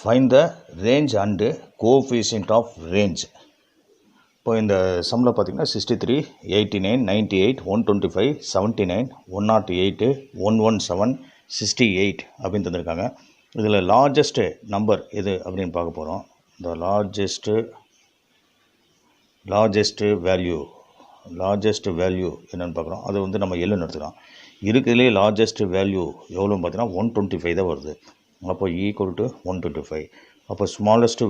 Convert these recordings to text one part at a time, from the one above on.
Find the range and coefficient of range. இப்போ இந்த சம்மில் பார்த்தீங்கன்னா 63, 89, 98, 125, 79, 108, 117, 68 அப்படின்னு தந்திருக்காங்க. இதில் லார்ஜஸ்ட் நம்பர் எது அப்படின்னு பார்க்க போகிறோம். இந்த லார்ஜஸ்ட் வேல்யூ என்னென்னு பார்க்குறோம். அது வந்து நம்ம எல்லுன்னு எடுத்துக்கலாம். இருக்கிறதுலே லார்ஜஸ்ட் வேல்யூ எவ்வளோன்னு பார்த்தீங்கன்னா 125 தான் வருது. அப்போ ஈக்குவல் டு 125. அப்போ ஸ்மாலஸ்ட்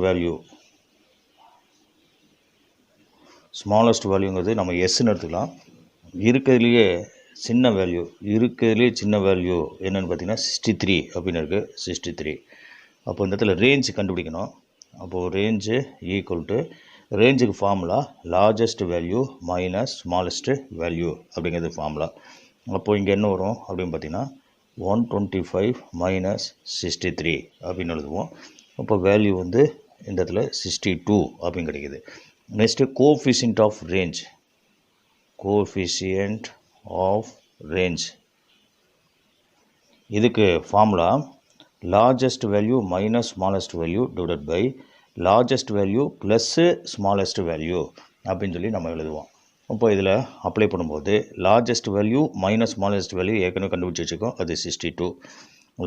வேல்யூங்கிறது நம்ம எஸ்ன்னு எடுத்துக்கலாம். இருக்கிறதுலையே சின்ன வேல்யூ என்னென்னு பார்த்தீங்கன்னா 63 அப்படின்னு இருக்குது. 63. அப்போ இந்த இடத்துல ரேஞ்ச் கண்டுபிடிக்கணும். அப்போது ரேஞ்சு ஈக்குவல் டு ரேஞ்சுக்கு formula largest value minus smallest value அப்படிங்கிறது ஃபார்முலா. அப்போது இங்கே என்ன வரும் அப்படின்னு பார்த்தீங்கன்னா 125 மைனஸ் 63 அப்படின்னு எழுதுவோம். அப்போ வேல்யூ வந்து இந்த இடத்துல 62 அப்படின்னு கிடைக்கிது. நெக்ஸ்ட்டு கோஎஃபிஷியன்ட் ஆஃப் ரேஞ்ச் இதுக்கு formula largest value minus smallest value divided by largest value plus smallest value அப்படின்னு சொல்லி நம்ம எழுதுவோம். இப்போ இதில் அப்ளை பண்ணும்போது largest value minus smallest value ஏற்கனவே கண்டுபிடிச்சி வச்சுக்கோம். அது 62.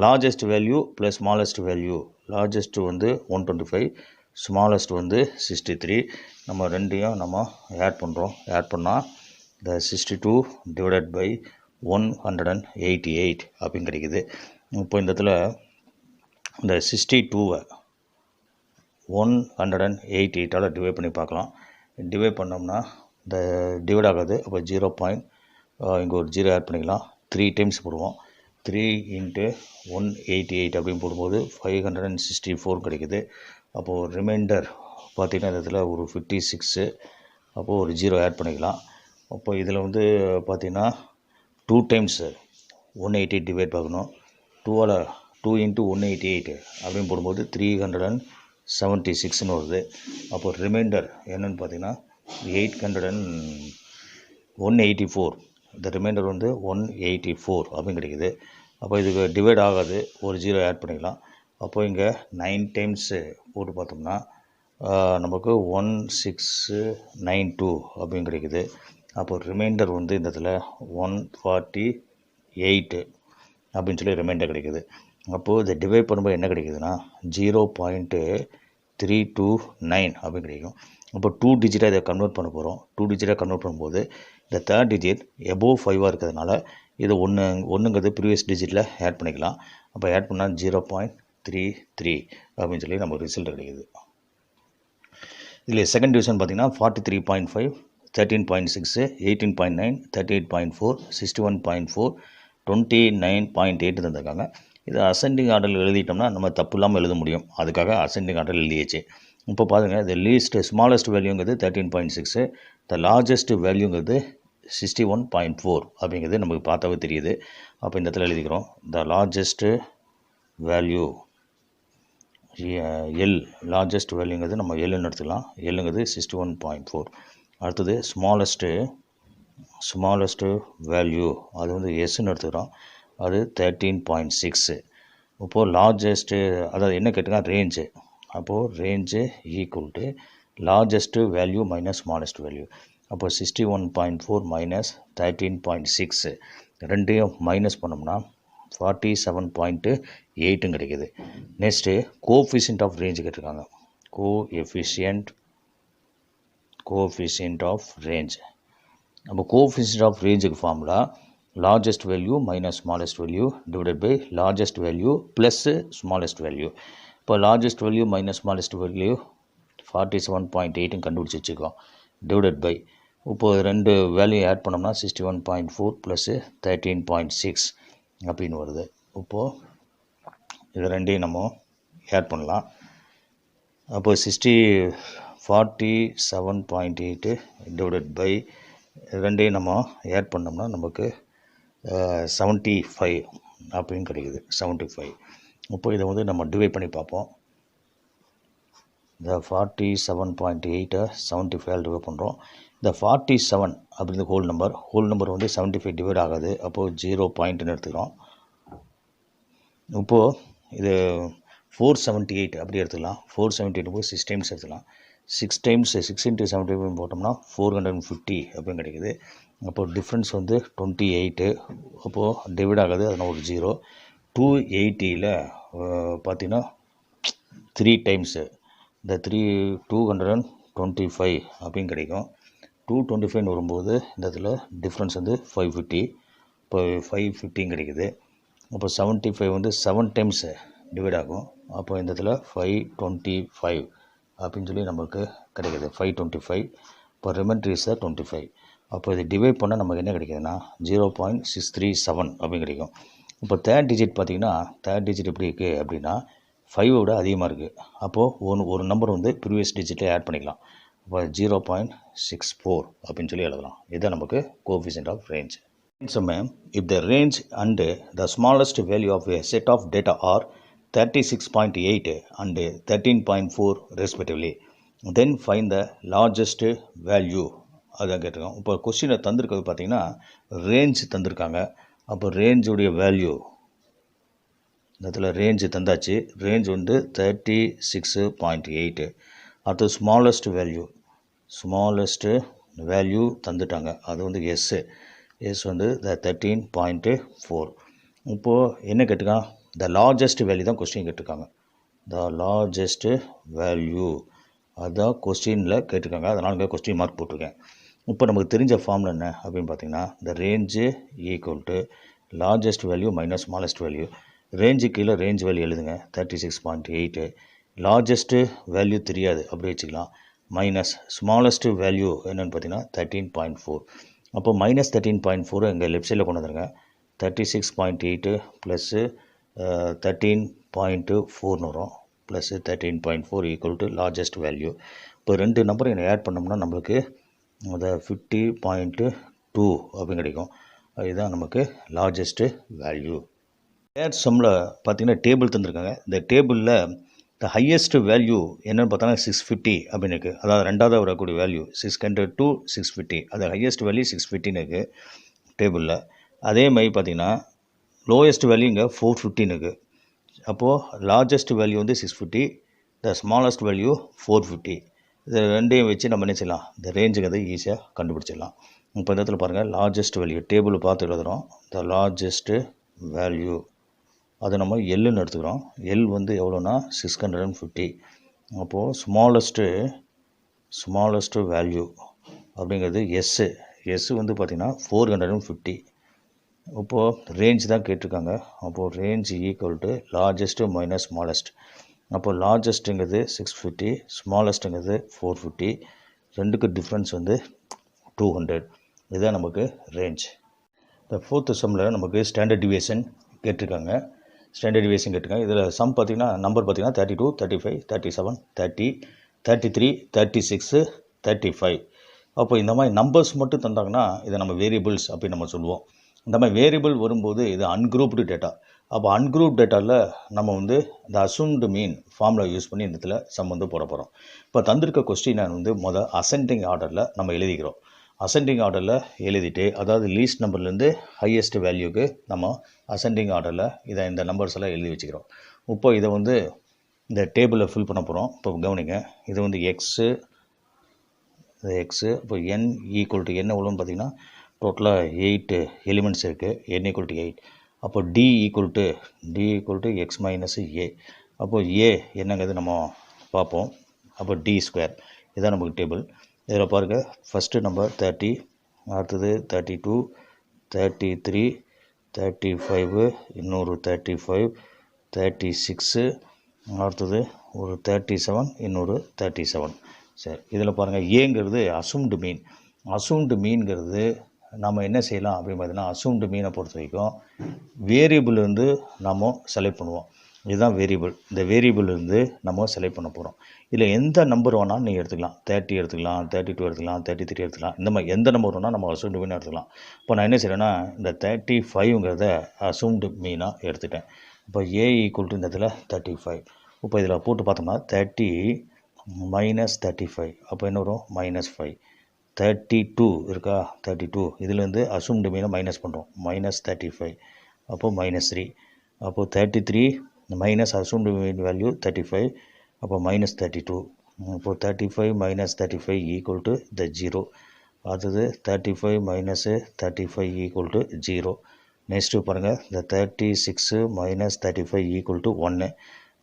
Largest value plus smallest value, largest வந்து 125, ஸ்மாலஸ்ட் வந்து 63. நம்ம ரெண்டையும் நம்ம ஆட் பண்ணுறோம். ஆட் பண்ணால் இந்த 62 டிவைடட் பை 188 அப்படின்னு கிடைக்குது. இப்போ இந்த இடத்துல இந்த 62வை 188ஆல் டிவைட் பண்ணி பார்க்கலாம். டிவைட் பண்ணோம்னா இந்த டிவைட் ஆகாது. அப்போ 0. இங்கே ஒரு 0 ஆட் பண்ணிக்கலாம். 3 டைம்ஸ் போடுவோம். 3 × 188 அப்படின்னு போடும்போது 564 கிடைக்குது. அப்போது ரிமைண்டர் பார்த்திங்கன்னா இந்த இடத்துல ஒரு 56. அப்போது ஒரு 0 ஆட் பண்ணிக்கலாம். அப்போ இதில் வந்து பார்த்திங்கன்னா 2 டைம்ஸ் 188 டிவைட் பார்க்கணும். 2 × 188 அப்படின்னு போடும்போது 376ன்னு வருது. அப்போ ரிமைண்டர் என்னென்னு பார்த்தீங்கன்னா 184. இந்த ரிமைண்டர் வந்து 184 அப்படின்னு கிடைக்குது. அப்போ இதுக்கு டிவைட் ஆகாது. ஒரு 0 ஆட் பண்ணிக்கலாம். அப்போ இங்கே 9 டைம்ஸு போட்டு பார்த்தோம்னா நமக்கு 1692 அப்படின்னு கிடைக்குது. அப்போ ரிமைண்டர் வந்து இந்த இடத்துல 148 அப்படின்னு சொல்லி ரிமைண்டர் கிடைக்குது. அப்போது இதை டிவைட் பண்ணும்போது என்ன கிடைக்குதுன்னா 0.329 அப்படின்னு கிடைக்கும். அப்போ 2 டிஜிட்டாக இதை கன்வெர்ட் பண்ண போகிறோம். 2 டிஜிட்டாக கன்வெர்ட் பண்ணும்போது இந்த தேர்ட் டிஜிட் எபோவ் 5ஆக இருக்கிறதுனால இது ஒன்றுங்கிறது ப்ரீவியஸ் டிஜிட்டில் ஆட் பண்ணிக்கலாம். அப்போ ஆட் பண்ணால் 0.33 அப்படின்னு சொல்லி நமக்கு ரிசல்ட் கிடைக்குது. இதில் செகண்ட் டிவிஷன் பார்த்திங்கன்னா 43.5, 13.6, 18.9, 38.4, 61.4, 29.8 தந்திருக்காங்க. இது அசெண்டிங் ஆர்டரில் எழுதிட்டோம்னா நம்ம தப்பு இல்லாமல் எழுத முடியும். அதுக்காக அசெண்டிங் ஆர்டர் எழுதியாச்சு. இப்போ பாருங்கள், இந்த ஸ்மாலஸ்ட் வேல்யூங்கிறது 13.6, த லார்ஜஸ்ட் வேல்யூங்கிறது 61.4 அப்படிங்கிறது நமக்கு பார்த்தாவே தெரியுது. அப்போ இந்த இடத்துல எழுதிக்கிறோம் the largest value L. Largest வேல்யூங்கிறது நம்ம எல்லுன்னு எடுத்துக்கலாம். எல்லுங்கிறது 61.4. அடுத்தது ஸ்மாலஸ்ட்டு வேல்யூ அது வந்து எஸ்ன்னு எடுத்துக்கிறோம். அது 13.6. இப்போது லார்ஜஸ்ட்டு அதாவது என்ன கேட்டுங்க ரேஞ்சு. அப்போது range equal to largest value minus smallest value. அப்போ 61.4 மைனஸ் 13.6 ரெண்டையும் மைனஸ் பண்ணோம்னா 47.8 கிடைக்குது. நெக்ஸ்ட்டு கோஎஃபிஷியன்ட் ஆஃப் ரேஞ்சு கேட்டிருக்காங்க. Coefficient of range. நம்ம கோஎஃபிஷியன்ட் ஆஃப் ரேஞ்சுக்கு formula largest value minus smallest value divided by largest value plus smallest value. இப்போ largest value minus smallest value 47.8 கண்டுபிடிச்சி வச்சுக்கோம். டிவைடட் பை இப்போது ரெண்டு வேல்யூ ஆட் பண்ணோம்னா 61.4 plus 13.6 அப்படின்னு வருது. இப்போது இது ரெண்டையும் நம்ம ஆட் பண்ணலாம். அப்போது 47.8 டிவைடட் பை ரெண்டையும் நம்ம ஆட் பண்ணோம்னா நமக்கு 75 அப்படின்னு கிடைக்குது. 75. இப்போ இதை வந்து நம்ம டிவைட் பண்ணி பார்ப்போம். இந்த 47.8 75 டிவைட் பண்ணுறோம். இந்த 47 அப்படிங்கிறது ஹோல் நம்பர் வந்து 75 டிவைட் ஆகாது. அப்போது 0 பாயிண்ட்னு எடுத்துக்கிறோம். இப்போது இது 478 அப்படி எடுத்துக்கலாம். 478 போய் 6 டைம்ஸ் எடுத்துக்கலாம். 6 டைம்ஸ் 6 × 75 போட்டோம்னா 450 அப்படின்னு கிடைக்குது. அப்போது டிஃப்ரென்ஸ் வந்து 28. அப்போது டிவைட் ஆகாது, அதனால் ஒரு 0. 280ல் பார்த்தீங்கன்னா 3 டைம்ஸு இந்த 225 அப்படின்னு கிடைக்கும். 225 வரும்போது இந்த இடத்துல டிஃப்ரென்ஸ் வந்து 550. இப்போ 550 கிடைக்குது. அப்போ 75 வந்து 7 டைம்ஸு டிவைட் ஆகும். அப்போ இந்த இடத்துல 525 அப்படின்னு சொல்லி நமக்கு கிடைக்கிது. 525. இப்போ ரிமைண்டர் இஸ் 25. அப்போ இது டிவைட் பண்ணால் நமக்கு என்ன கிடைக்குதுன்னா 0.637 அப்படின்னு கிடைக்கும். இப்போ தேர்ட் டிஜிட் பார்த்திங்கன்னா தேர்ட் டிஜிட் எப்படி இருக்குது அப்படின்னா 5 விட அதிகமாக இருக்குது. அப்போது ஒரு நம்பர் வந்து ப்ரீவியஸ் டிஜிட்டில் ஆட் பண்ணிக்கலாம். அப்போ 0.64 அப்படின்னு சொல்லி எழுதலாம். இதுதான் நமக்கு coefficient of range. If the range and the smallest value of a set of data are 36.8 and 13.4 respectively, then find the largest value. அதான் கேட்டிருக்கோம். இப்போ கொஸ்டினை தந்திருக்கிறது பார்த்தீங்கன்னா ரேஞ்ச் தந்திருக்காங்க. அப்போ ரேஞ்சுடைய வேல்யூ இந்த இடத்துல ரேஞ்சு தந்தாச்சு. ரேஞ்ச் வந்து 36.8. அடுத்து ஸ்மாலஸ்ட் வேல்யூ தந்துட்டாங்க. அது வந்து எஸ் வந்து 13.4. இப்போது என்ன கேட்டிருக்காங்க, த லார்ஜஸ்ட் வேல்யூ தான் கொஸ்டின் கேட்டிருக்காங்க. த லார்ஜஸ்ட் வேல்யூ அதுதான் கொஸ்டினில் கேட்டிருக்காங்க. அதனால் இங்கே கொஸ்டின் மார்க் போட்டிருக்கேன். இப்போ நமக்கு தெரிஞ்ச ஃபார்முலா என்ன அப்படின்னு பார்த்தீங்கன்னா இந்த range equal to largest value minus smallest value. Range கீழே ரேஞ்ச் வேல்யூ எழுதுங்க 36.8. லார்ஜஸ்ட்டு வேல்யூ தெரியாது, அப்படி வச்சுக்கலாம். மைனஸ் ஸ்மாலஸ்ட்டு வேல்யூ என்னென்னு பார்த்தீங்கன்னா 13.4. அப்போ மைனஸ் 13.4 இங்கே லெஃப்ட் சைடில் கொண்டு வந்துருங்க. 36.8 ப்ளஸ்ஸு 13.4 வரும். Plus 13.4 equal to largest value. இப்போ ரெண்டு நம்பரை இங்கே ஆட் பண்ணோம்னா நம்மளுக்கு அதை 50.2 அப்படின்னு கிடைக்கும். இதுதான் நமக்கு லார்ஜஸ்ட்டு வேல்யூ. தேர்ட் சம்மில் பார்த்தீங்கன்னா டேபிள் தந்திருக்காங்க. இந்த டேபிளில் த ஹையஸ்ட் வேல்யூ என்னென்னு பார்த்தோன்னா 650 அப்படின்னு இருக்குது. அதாவது ரெண்டாவது வரக்கூடிய வேல்யூ 600 to 650. அது ஹையஸ்ட் வேல்யூ 650 இருக்குது டேபிளில். அதே மாதிரி பார்த்தீங்கன்னா லோயஸ்ட் வேல்யூ இங்கே 415 இருக்குது. அப்போது லார்ஜஸ்ட் வேல்யூ வந்து 650, த ஸ்மாலஸ்ட் வேல்யூ 450. இது ரெண்டையும் வச்சு நம்ம என்ன செய்யலாம், இந்த ரேஞ்சுங்கிறது ஈஸியாக கண்டுபிடிச்சிடலாம். இப்போ இந்த இடத்துல பாருங்கள் லார்ஜஸ்ட் வேல்யூ டேபிள் பார்த்து எழுதுகிறோம். த லார்ஜஸ்ட்டு வேல்யூ அது நம்ம எல்லுன்னு எடுத்துக்கிறோம். எல் வந்து எவ்வளோனா 650. அப்போது ஸ்மாலஸ்ட்டு வேல்யூ அப்படிங்கிறது எஸ் வந்து பார்த்திங்கன்னா 450. இப்போது ரேஞ்ச் தான் கேட்டிருக்காங்க. அப்போது range equal to largest minus smallest. அப்போது லார்ஜஸ்ட்டுங்கிறது 650, ஸ்மாலஸ்ட்டுங்கிறது 450. ரெண்டுக்கு டிஃப்ரென்ஸ் வந்து 200. இதுதான் நமக்கு ரேஞ்ச். இந்த ஃபோர்த்து சம்மில் நமக்கு ஸ்டாண்டர்ட் டிவியேஷன் கேட்டிருக்காங்க. இதில் சம் பார்த்திங்கன்னா நம்பர் பார்த்திங்கன்னா 32, 35, 37, 30, 33, 36, 35. அப்போ இந்த மாதிரி நம்பர்ஸ் மட்டும் தந்தாங்கன்னா இதை நம்ம வேரியபிள்ஸ் அப்படின்னு நம்ம சொல்லுவோம். இந்த மாதிரி வேரியபிள் வரும்போது இது அன்குரூப்டு டேட்டா. அப்போ அன்குரூப் டேட்டாவில் நம்ம வந்து இந்த அசூம்டு மீன் ஃபார்முலா யூஸ் பண்ணி இந்த இடத்துல சம் வந்து போட போகிறோம். இப்போ தந்திருக்க கொஸ்டினை வந்து அசெண்டிங் ஆர்டரில் நம்ம எழுதிக்கிறோம். அசெண்டிங் ஆர்டரில் எழுதிட்டு அதாவது லீஸ்ட் நம்பர்லேருந்து ஹையஸ்ட் வேல்யூக்கு நம்ம அசெண்டிங் ஆர்டரில் இந்த நம்பர்ஸ் எல்லாம் எழுதி வச்சுக்கிறோம். இப்போ இதை வந்து இந்த டேபிளில் ஃபில் பண்ண போகிறோம். இப்போ கவனிங்க, இது வந்து எக்ஸு. இப்போ என் ஈக்குவல் டு என்ன எவ்வளோன்னு பார்த்தீங்கன்னா டோட்டலாக 8 எலிமெண்ட்ஸ் இருக்குது. n equal to 8. அப்போ D equal to X minus A. அப்போது ஏ என்னங்கிறது நம்ம பார்ப்போம். அப்போ டி ஸ்கொயர் இதுதான் நமக்கு டேபிள். இதில் பாருங்கள் ஃபஸ்ட்டு நம்பர் 30, அடுத்தது 32, 33, 35, இன்னொரு 35, 36, அடுத்தது ஒரு 37, இன்னொரு 37. சரி, இதில் பாருங்கள் ஏங்கிறது அசூம்டு மீன்ங்கிறது நம்ம என்ன செய்யலாம் அப்படின்னு பார்த்தீங்கன்னா அசூம்டு மீனை பொறுத்த வரைக்கும் வேரியபிள் இருந்து நம்ம செலக்ட் பண்ணுவோம். இதுதான் வேரியபிள். இந்த வேரியபிள் இருந்து நம்ம செலக்ட் பண்ண போகிறோம். இதில் எந்த நம்பர் வேணாலும் நீங்கள் எடுத்துக்கலாம். 30 எடுத்துக்கலாம், 32 எடுத்துக்கலாம், 33 எடுத்துக்கலாம். இந்த மாதிரி எந்த நம்பர் வேணால் நம்ம அசூம்டு மீனாக எடுத்துக்கலாம். இப்போ நான் என்ன செய்கிறேன்னா இந்த 35ங்கிறத அசூம்டு மீனாக எடுத்துட்டேன். இப்போ ஏ ஈக்குவல் டு இந்த இடத்துல 35. இப்போ இதில் போட்டு பார்த்தோம்னா 30 மைனஸ் 35. அப்போ என்ன வரும் -5. 32 இருக்கா, 32 இதுலேருந்து அசூம்டு மீனை மைனஸ் பண்ணுறோம். -35. அப்போது -3. அப்போது 33 மைனஸ் அசூம்டு மீன் வேல்யூ 35, அப்போ மைனஸ் 32. இப்போது 35 மைனஸ் 35 ஈக்குவல் டு த 0. அடுத்தது 35 மைனஸு 35 ஈக்குவல் டு 0. நெக்ஸ்ட்டு பாருங்கள், இந்த 36 மைனஸ் 35 ஈக்குவல் டு 1.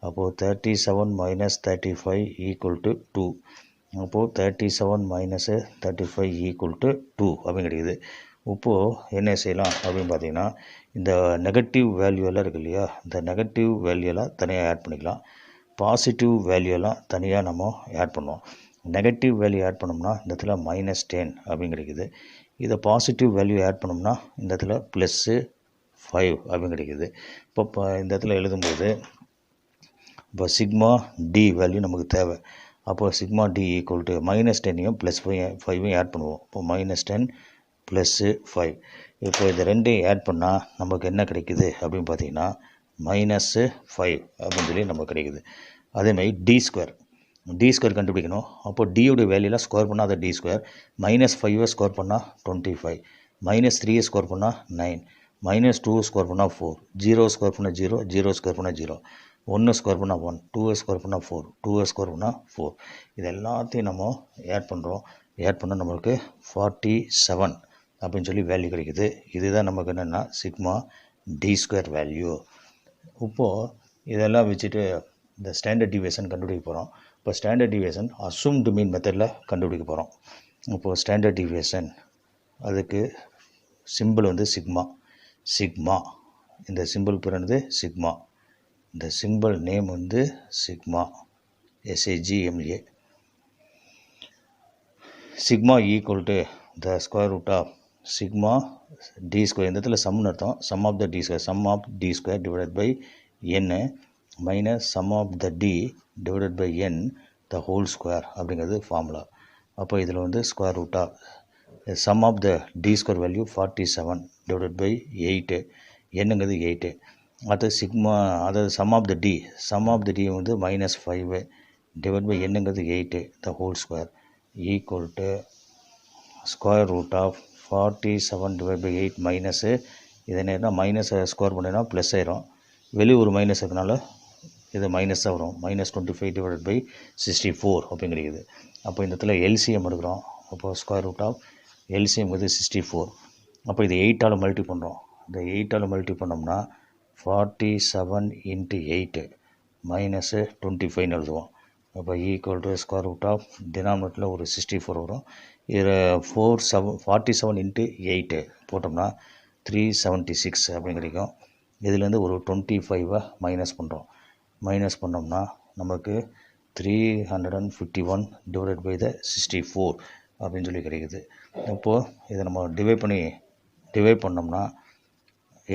அப்போது 37 மைனஸ் 35 ஈக்குவல் டு 2. அப்போது 37 மைனஸு 35 ஈக்குவல் டு 2 அப்படின்னு கிடைக்குது. இப்போது என்ன செய்யலாம் அப்படின்னு பார்த்தீங்கன்னா, இந்த நெகட்டிவ் வேல்யூ எல்லாம் இருக்குது இல்லையா, இந்த நெகட்டிவ் வேல்யூலாம் தனியாக ஆட் பண்ணிக்கலாம். பாசிட்டிவ் வேல்யூலாம் தனியாக நம்ம ஆட் பண்ணுவோம். நெகட்டிவ் வேல்யூ ஆட் பண்ணோம்னா இந்த இடத்துல -10 அப்படின்னு கிடைக்குது. இதை பாசிட்டிவ் வேல்யூ ஆட் பண்ணோம்னா இந்த இடத்துல +5 அப்படின்னு கிடைக்குது. இப்போ இந்த இடத்துல எழுதும்போது இப்போ சிக்மா டி வேல்யூ நமக்கு தேவை. அப்போ சிக்மா டி ஈக்குவல் டு -10ஐயும் +5ஐயும் ஆட் பண்ணுவோம். இப்போ -10 +5. இப்போ இது ரெண்டையும் ஆட் பண்ணால் நமக்கு என்ன கிடைக்குது அப்படின்னு பார்த்தீங்கன்னா -5 அப்படின்னு சொல்லி நமக்கு கிடைக்குது. அதேமாதிரி டி ஸ்கொயர் கண்டுபிடிக்கணும். அப்போ டியோடைய வேல்யூலாம் ஸ்கொயர் பண்ணால் அதை டி ஸ்கொயர், -5 ஸ்கொயர் பண்ணால் 25, -3 ஸ்கொயர் பண்ணால் 9, -2 ஸ்கொயர் பண்ணால் 4, 0 ஸ்கொயர் பண்ணால் 0, 0 ஸ்கொயர் பண்ணால் 0, 1 ஸ்கொயர் பண்ணால் 1, 2 ஸ்கொயர் பண்ணால் 4, 2 ஸ்கொயர் பண்ணால் 4. இது எல்லாத்தையும் நம்ம ஆட் பண்ணுறோம். ஆட் பண்ணால் நம்மளுக்கு 47 அப்படின்னு சொல்லி வேல்யூ கிடைக்குது. இதுதான் நமக்கு என்னென்னா சிக்மா டி ஸ்கொயர் வேல்யூ. இப்போது இதெல்லாம் வச்சுட்டு இந்த ஸ்டாண்டர்ட் டிவியேஷன் கண்டுபிடிக்க போகிறோம். இப்போ ஸ்டாண்டர்ட் டிவியேஷன் அசூம்டு மீன் மெத்தடில் கண்டுபிடிக்க போகிறோம். இப்போது ஸ்டாண்டர்ட் டிவியேஷன் அதுக்கு சிம்பிள் வந்து சிக்மா. இந்த சிம்பிள் பேர் என்னது சிக்மா. இந்த சிம்பிள் நேம் வந்து sigma, SIGMA. Sigma equal to the square root of sigma D square. இந்த இடத்துல சம்னு அர்த்தம். Sum of the D square, sum of D square divided by n minus sum of the D divided by n the whole square அப்படிங்கிறது formula. அப்போ இதில் வந்து square root of sum of the D square value 47 divided by 8, என்னங்கிறது 8. அடுத்து sigma, அதாவது some of the D வந்து -5 divide by என்னங்கிறது 8 the whole square equal to square root of 47 divide by 8 minus, இது என்ன மைனஸ் ஸ்கொயர் பண்ணினா plus ஆயிரும். வெளியே ஒரு மைனஸ் இருக்கனால இது மைனஸ் தான் வரும். -25 டிவைட் பை 64 அப்படிங்கிறது. அப்போ இந்த இடத்துல எல்சிஎம் எடுக்கிறோம். அப்போது ஸ்கொயர் ரூட் ஆஃப் எல்சிஎம் வந்து 64. அப்போ இது 8ஆல் மல்டி பண்ணுறோம். இந்த 8ஆல் மல்டி பண்ணோம்னா 47 × 8 மைனஸு 25 எழுதுவோம். அப்போ equal to square root of டினாமினேட்டரில் ஒரு 64 வரும். இதில் 47 × 8 போட்டோம்னா 376 அப்படின்னு கிடைக்கும். இதுலேருந்து ஒரு 25 மைனஸ் பண்ணுறோம். மைனஸ் பண்ணோம்னா நமக்கு 351 டிவைட் பை த 64 அப்படின்னு சொல்லி கிடைக்குது. இப்போது இதை நம்ம டிவைட் பண்ணோம்னா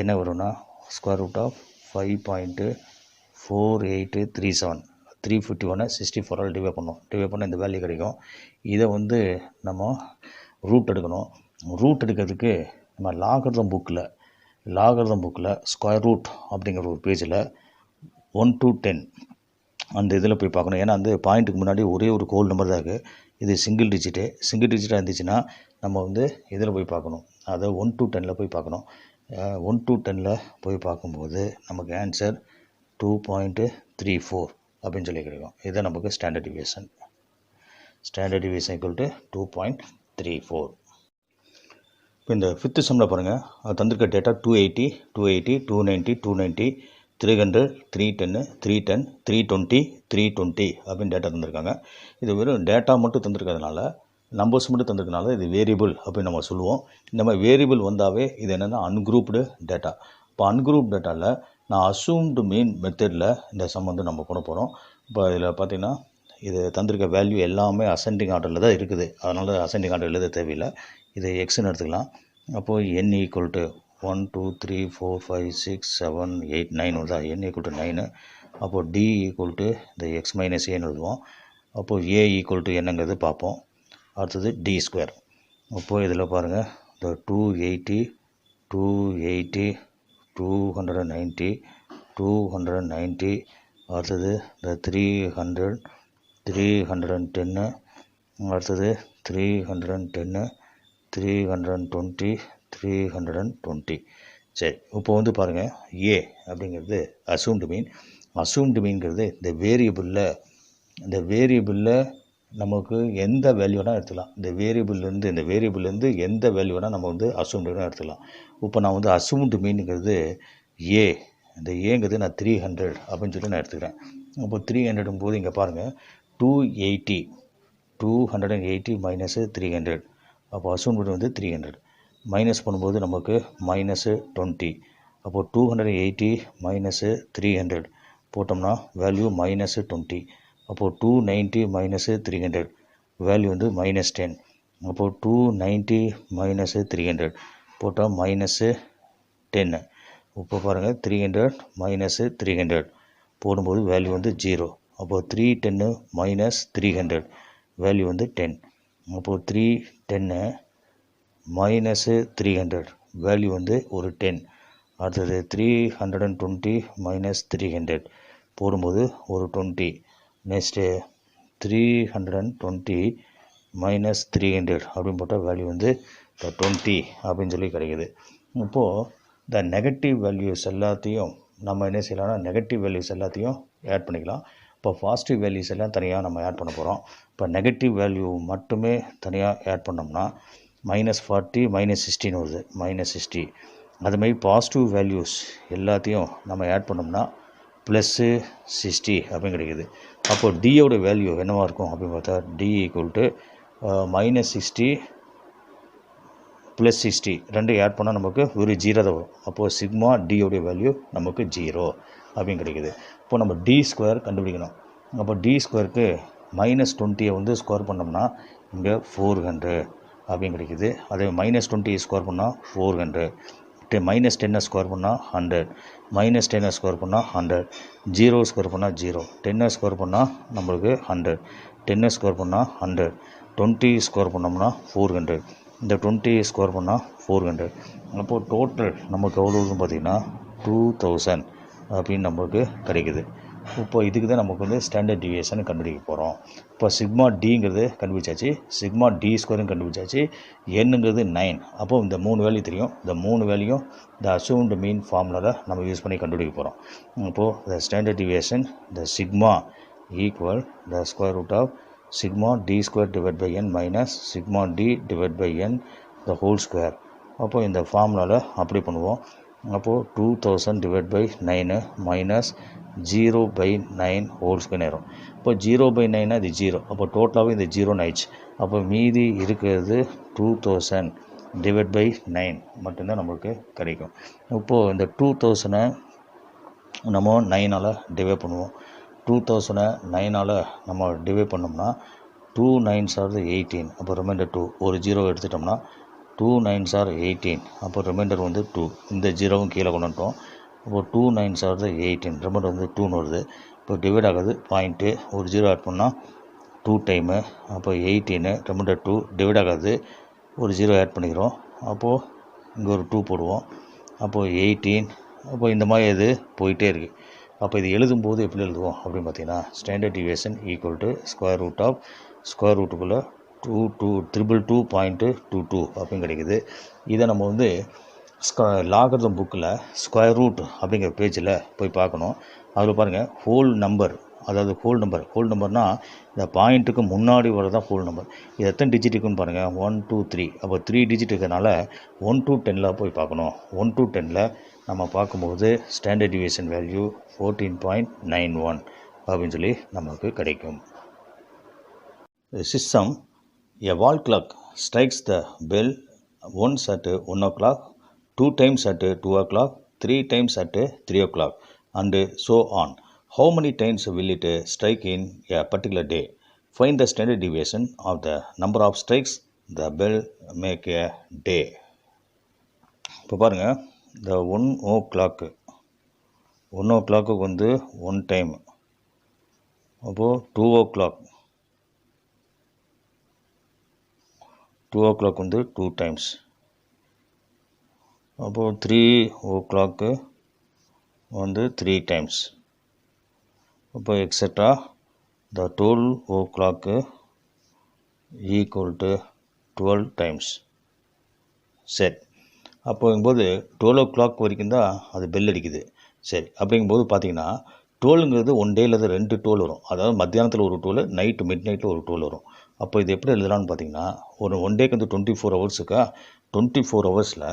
என்ன வரும்னா ஸ்கொயர் ரூட் ஆஃப் 5.4837, 351 64ஆல் டிவைட் பண்ண இந்த வேல்யூ கிடைக்கும். இதை வந்து நம்ம ரூட் எடுக்கணும். ரூட் எடுக்கிறதுக்கு நம்ம லாகர்தம் புக்கில் ஸ்கொயர் ரூட் அப்படிங்கிற ஒரு பேஜில் 1 to 10 அந்த இதில் போய் பார்க்கணும். ஏன்னா அந்த பாயிண்ட்டுக்கு முன்னாடி ஒரே ஒரு ஹோல் நம்பர் தான் இருக்குது. இது சிங்கிள் டிஜிட்டாக இருந்துச்சுன்னா நம்ம வந்து இதில் போய் பார்க்கணும். அதை 1 to 10 போய் பார்க்கணும். 1 to 10 போய் பார்க்கும்போது நமக்கு ஆன்சர் 2.34 அப்படின்னு சொல்லி கிடைக்கும். இதுதான் நமக்கு ஸ்டாண்டர்ட் டிவியேஷன் ஈக்குவல் டு 2.34. இப்போ இந்த 5th சம்மில் பாருங்கள், அது தந்திருக்க டேட்டா 280, 290, 290, 300, 310, 310, 320, 320 அப்படின்னு டேட்டா தந்திருக்காங்க. இது வெறும் டேட்டா மட்டும் தந்திருக்கிறதுனால, நம்பர்ஸ் மட்டும் தந்திருக்கனால இது வேரியபிள் அப்படின்னு நம்ம சொல்லுவோம். இந்த மாதிரி வேரியபிள் வந்தாவே இது என்னென்னா அன்குரூப்டு டேட்டா. இப்போ அன்குரூப் டேட்டாவில் நான் அசூம்டு மீன் மெத்தடில் இந்த சம் வந்து நம்ம பண்ண போகிறோம். இப்போ இதில் பார்த்திங்கன்னா இது தந்திருக்க வேல்யூ எல்லாமே அசெண்டிங் ஆர்டரில் தான் இருக்குது. அதனால் அசெண்டிங் ஆர்டர் எழுத தேவையில்லை. இது எக்ஸ்ன்னு எடுத்துக்கலாம். அப்போது n ஈக்குவல் டு 1 2 3 4 5 6 7 8 9 வருதா, n ஈக்குவல் டு 9. அப்போது d ஈக்குவல் டு இந்த x மைனஸ் ஏன்னு எழுதுவோம். அப்போது a ஈக்குவல் டு என்னங்கிறது பார்ப்போம். அடுத்தது d ஸ்கொயர். அப்போது இதில் பாருங்கள், இந்த 280 280 290 290, அடுத்தது இந்த 300 310, அடுத்தது 310 320 320. சரி, இப்போ வந்து பாருங்கள், ஏ அப்படிங்கிறது அசூம்டு மீன். அசூம்டு மீன்கிறது இந்த வேரியபிளில் நமக்கு எந்த வேல்யூ வேணால் எடுத்துக்கலாம். இந்த வேரியபிள்லேருந்து எந்த வேல்யூ வேணால் நம்ம வந்து அசூம்டு வேணால் எடுத்துக்கலாம். இப்போ நான் வந்து அசூம்டு மீனுங்கிறது ஏ, இந்த ஏங்கிறது நான் 300 அப்படின்னு சொல்லி நான் எடுத்துக்கிறேன். அப்போ 300 போது இங்கே பாருங்கள் 280 மைனஸு 300. அப்போ அசூம்டு வந்து 300 மைனஸ் பண்ணும்போது நமக்கு -20. அப்போது 280 மைனஸு 300 போட்டோம்னா வேல்யூ -20. அப்போது 290 மைனஸு 300 வேல்யூ வந்து -10. அப்போது 290 மைனஸு 300 போட்டால் -10. இப்போ பாருங்கள் 300 மைனஸு 300 போடும்போது வேல்யூ வந்து 0. அப்போது 310 மைனஸ் 300 வேல்யூ வந்து 10. அப்போது 310 மைனஸு 300 வேல்யூ வந்து ஒரு 10. அடுத்தது 320 மைனஸ் 300 போடும்போது ஒரு 20. நெக்ஸ்ட்டு 320 மைனஸ் 300 அப்படின்னு போட்டால் வேல்யூ வந்து 20 அப்படின்னு சொல்லி கிடைக்குது. இப்போது இந்த நெகட்டிவ் வேல்யூஸ் எல்லாத்தையும் நம்ம என்ன செய்யலாம்னா நெகட்டிவ் வேல்யூஸ் எல்லாத்தையும் ஆட் பண்ணிக்கலாம். இப்போ பாசிட்டிவ் வேல்யூஸ் எல்லாம் தனியாக நம்ம ஆட் பண்ண போகிறோம். இப்போ நெகட்டிவ் வேல்யூ மட்டுமே தனியாக ஆட் பண்ணோம்னா -40 -16 வருது, -60. அதுமாதிரி பாசிட்டிவ் வேல்யூஸ் எல்லாத்தையும் நம்ம ஆட் பண்ணோம்னா +60 அப்படின்னு கிடைக்குது. அப்போது டியோட வேல்யூ என்னவாக இருக்கும் அப்படின்னு பார்த்தா டி ஈக்குவல் டு -60 +60 ரெண்டு ஆட் பண்ணால் நமக்கு ஒரு 0 தான் வரும். அப்போது சிக்மா டியோடைய வேல்யூ நமக்கு 0 அப்படின்னு கிடைக்குது. இப்போது நம்ம டி ஸ்கொயர் கண்டுபிடிக்கணும். அப்போ டி ஸ்கொயருக்கு -20 வந்து ஸ்கொயர் பண்ணோம்னா இங்கே 400 அப்படின்னு கிடைக்குது. அதே -20 ஸ்கொயர் பண்ணால் 400, -10 ஸ்கொயர் பண்ணால் 100, -10 ஸ்கொயர் பண்ணால் 100, 0 ஸ்கொயர் பண்ணால் 0, 10 ஸ்கொயர் பண்ணால் நம்மளுக்கு 100, 10 ஸ்கொயர் பண்ணால் 100, 20 ஸ்கொயர் பண்ணோம்னா 400, இந்த 20 ஸ்கொயர் பண்ணால் 400. அப்போது டோட்டல் நமக்கு எவ்வளோன்னு பார்த்திங்கன்னா 2000 அப்படின்னு நம்மளுக்கு கிடைக்குது. இப்போ இதுக்கு தான் நமக்கு வந்து ஸ்டாண்டர்ட் டிவியேஷன் கண்டுபிடிக்க போகிறோம். இப்போ சிக்மா டிங்கிறது கண்டுபிடிச்சாச்சு, சிக்மா டி ஸ்கொயரும் கண்டுபிடிச்சாச்சு, என்னங்கிறது 9. அப்போது இந்த 3 வேல்யூ தெரியும். இந்த 3 வேல்யூயும் இந்த அசூம்டு மீன் ஃபார்முலாவில் நம்ம யூஸ் பண்ணி கண்டுபிடிக்க போகிறோம். இப்போது the standard deviation the sigma equal the square root of sigma D square divide by n minus sigma D divide by n the whole square. அப்போது இந்த ஃபார்முலாவில் அப்படி பண்ணுவோம். அப்போது 2000 divide by 9 minus 0/9 whole square நேரம். இப்போ 0/9 இது 0. அப்போ டோட்டலாகவே இந்த 0 ஆயிடுச்சு. அப்போ மீதி இருக்கிறது 2000 டிவைட் பை 9 மட்டும்தான் நம்மளுக்கு கிடைக்கும். இப்போது இந்த 2000 நம்ம 9ஆல் டிவைட் பண்ணுவோம். 2000 9ஆல் நம்ம டிவைட் பண்ணோம்னா 2 9s are 18. அப்போ ரிமைண்டர் 2 ஒரு 0 எடுத்துட்டோம்னா 2 9s are 18. அப்போ ரிமைண்டர் வந்து 2. இந்த 0வும் கீழே கொண்டு வந்துட்டோம். அப்போது 2 9s are 18, ரிமைண்டர் வந்து 2ன்னு வருது. இப்போ டிவைட் ஆகுது பாயிண்ட்டு, ஒரு 0 ஆட் பண்ணால் 2 டைமு. அப்போ 18 ரிமைண்டர் 2 டிவைட் ஆகாது, ஒரு 0 ஆட் பண்ணிக்கிறோம். அப்போது இங்கே ஒரு 2 போடுவோம். அப்போது 18. அப்போ இந்த மாதிரி இது போயிட்டே இருக்குது. அப்போ இது எழுதும்போது எப்படி எழுதுவோம் அப்படின்னு பார்த்தீங்கன்னா standard deviation equal to square root of square ரூட்டுக்குள்ளே 222 அப்படின்னு கிடைக்குது. இதை நம்ம வந்து லாகரிதம் புக்கில் ஸ்கொயர் ரூட் அப்படிங்கிற பேஜில் போய் பார்க்கணும். அதில் பாருங்கள் ஹோல் நம்பர், அதாவது ஹோல் நம்பர்னால் இந்த பாயிண்ட்டுக்கு முன்னாடி வரதான் ஹோல் நம்பர். இது எத்தனை டிஜிட் இருக்குன்னு பாருங்கள், 1 2 3. அப்போ 3 டிஜிட் இருக்கிறதுனால 1 to 10 போய் பார்க்கணும். 1 to 10 நம்ம பார்க்கும்போது ஸ்டாண்டர்ட் டிவியேஷன் வேல்யூ 14.91 அப்படின்னு சொல்லி நமக்கு கிடைக்கும். System a wall clock strikes the bell once at 1 o'clock, 2 times at 2 o'clock, 3 times at 3 o'clock and so on. How many times will it strike in a particular day? Find the standard deviation of the number of strikes the bell make a day. இப்போ பாருங்கள், இந்த 1 o'clock வந்து 1 time. அப்போது 2 o'clock வந்து 2 times. அப்போது 3 o'clock வந்து 3 times. அப்போ extra the 12 o'clock equal to 12 times. சரி, அப்போங்கும்போது 12 o'clock வரைக்கும் தான் அது பெல் அடிக்குது. சரி, அப்படிங்கும்போது பார்த்தீங்கன்னா டோலுங்கிறது ஒன் டேயில் 2 டோல் வரும். அதாவது மத்தியானத்தில் ஒரு டோல், நைட்டு மிட் நைட்டில் ஒரு டோல் வரும். அப்போ இது எப்படி எழுதலாம்னு பார்த்தீங்கன்னா, ஒரு ஒன் டேக்கு வந்து 24 ஹவர்ஸுக்கா, 24 ஹவர்ஸில்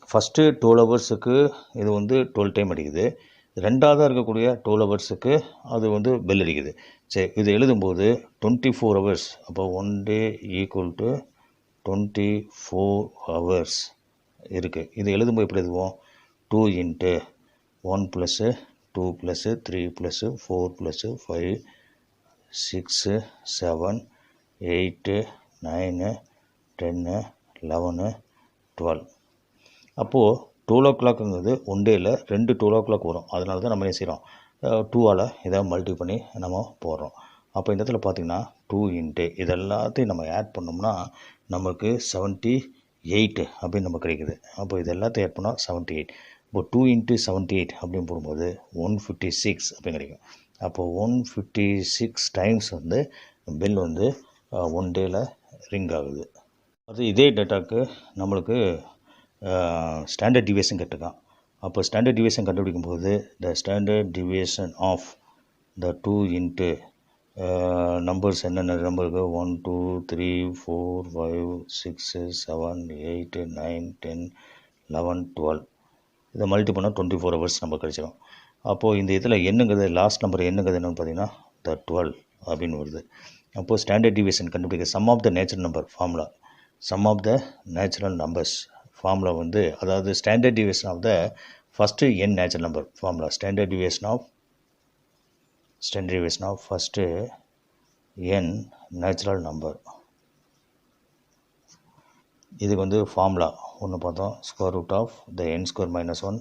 ஃபஸ்ட்டு 12 ஹவர்ஸுக்கு இது வந்து 12 டைம் அடிக்குது. ரெண்டாவதாக இருக்கக்கூடிய 12 ஹவர்ஸுக்கு அது வந்து பெல் அடிக்குது. சரி, இது எழுதும்போது 24 ஹவர்ஸ், அப்போ one day equal to 24 hours இருக்குது. இது எழுதும்போது எப்படி எழுதுவோம்? 2 இன்ட்டு 1 + 2 + 3 + 4 + 5 6 7 8 9 10 11 12. அப்போது 12 o'clockங்கிறது ஒன் டேயில் 2 12 o'clock வரும். அதனால தான் நம்ம என்ன செய்கிறோம், 2ஆல் இதை மல்டி பண்ணி நம்ம போடுறோம். அப்போ இந்த இடத்துல பார்த்திங்கன்னா 2 இன்ட்டு இதெல்லாத்தையும் நம்ம ஆட் பண்ணோம்னா நமக்கு 78 அப்படின்னு நம்ம கிடைக்குது. அப்போ இது எல்லாத்தையும் ஆட் பண்ணால் 78. இப்போ 2 இன்ட்டு 78 அப்படின்னு போடும்போது 156 அப்படின்னு கிடைக்கும். அப்போது 156 டைம்ஸ் வந்து பெல் வந்து ஒன் டேயில் ரிங் ஆகுது. அது இதே டேட்டாவுக்கு நம்மளுக்கு ஸ்டாண்டர்ட் டிவியேஷன் கேட்டிருக்கான். அப்போ ஸ்டாண்டர்ட் டிவியேஷன் கண்டுபிடிக்கும் போது the standard deviation of the 2 into numbers என்னென்ன நம்பருக்கு 1 2 3 4 5 6 7 8 9 10 11 12 இதை மல்டி பண்ணால் 24 ஹவர்ஸ் நம்ம கிடச்சிடும். அப்போது இந்த இதில் என்னங்கிறது லாஸ்ட் நம்பர் என்னங்கிறது என்னென்னு பார்த்தீங்கன்னா த 12 அப்படின்னு வருது. அப்போது ஸ்டாண்டர்ட் டிவியேஷன் கண்டுபிடிக்க sum of the natural number formula, sum of the natural numbers formula வந்து, அதாவது standard deviation of the first n natural number formula, standard deviation of first n natural number. இதுக்கு வந்து ஃபார்முலா ஒன்று பார்த்தோம், square root of the n² - 1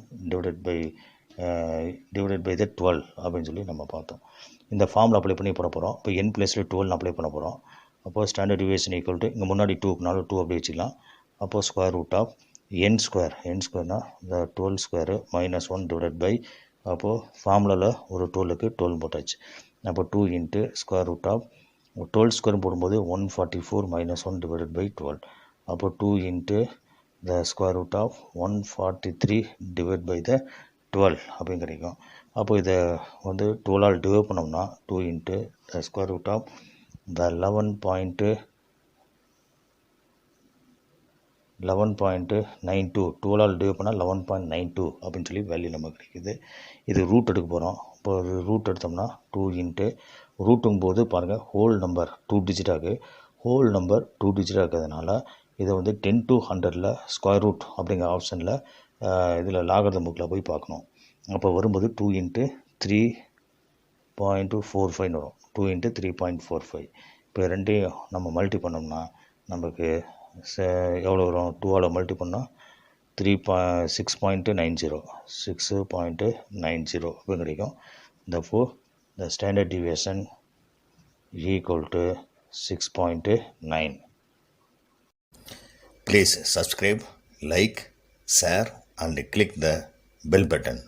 divided by the 12 அப்படின்னு சொல்லி நம்ம பார்த்தோம். இந்த ஃபார்முலா அப்ளை பண்ணி போட போகிறோம். இப்போ n + 12 அப்ளை பண்ண போகிறோம். அப்போது ஸ்டாண்டர்ட் டிவியேஷன் ஈக்குவல் டு இங்கே முன்னாடி 2க்குனால 2 அப்படி வச்சுக்கலாம். அப்போது square root of n² the 12² - 1 divided by, அப்போது ஃபார்முலாவில் ஒரு 12க்கு 12 போட்டாச்சு. அப்போ 2 இன்ட்டு ஸ்கொயர் ரூட் ஆஃப் 12² போடும்போது 144 - 1 டிவைடட் பை 12. அப்போ 2 into the square root of 143 divide by the 12 அப்படின்னு கிடைக்கும். அப்போ இதை வந்து 12ஆல் டிவைட் பண்ணோம்னா 2 into the square root of the 11.92 12ஆல் டிவைட் பண்ணால் 11.92 அப்படின்னு சொல்லி வேல்யூ நமக்கு கிடைக்குது. இது ரூட் எடுக்க போகிறோம். இப்போ ரூட் எடுத்தோம்னா 2 இன்ட்டு ரூட்டுங்கும் போது பாருங்கள் ஹோல் நம்பர் 2 டிஜிட்டாக ஹோல் நம்பர் 2 டிஜிட்டாக இருக்கிறதுனால இதை வந்து 10 to 100ல் ஸ்கொயர் ரூட் அப்படிங்கிற ஆப்ஷனில் இதில் லாகரிதம் புக்கில் போய் பார்க்கணும். அப்போ வரும்போது 2 இன்ட்டு 3.45 வரும். 2 இன்ட்டு 3.45. இப்போ ரெண்டையும் நம்ம மல்டி பண்ணோம்னா நமக்கு எவ்வளோ வரும்? 2ஆல் மல்டி பண்ணால் 6.90 அப்படி கிடைக்கும். Therefore the standard deviation equal to 6.9. Please subscribe, like, share and click the bell button.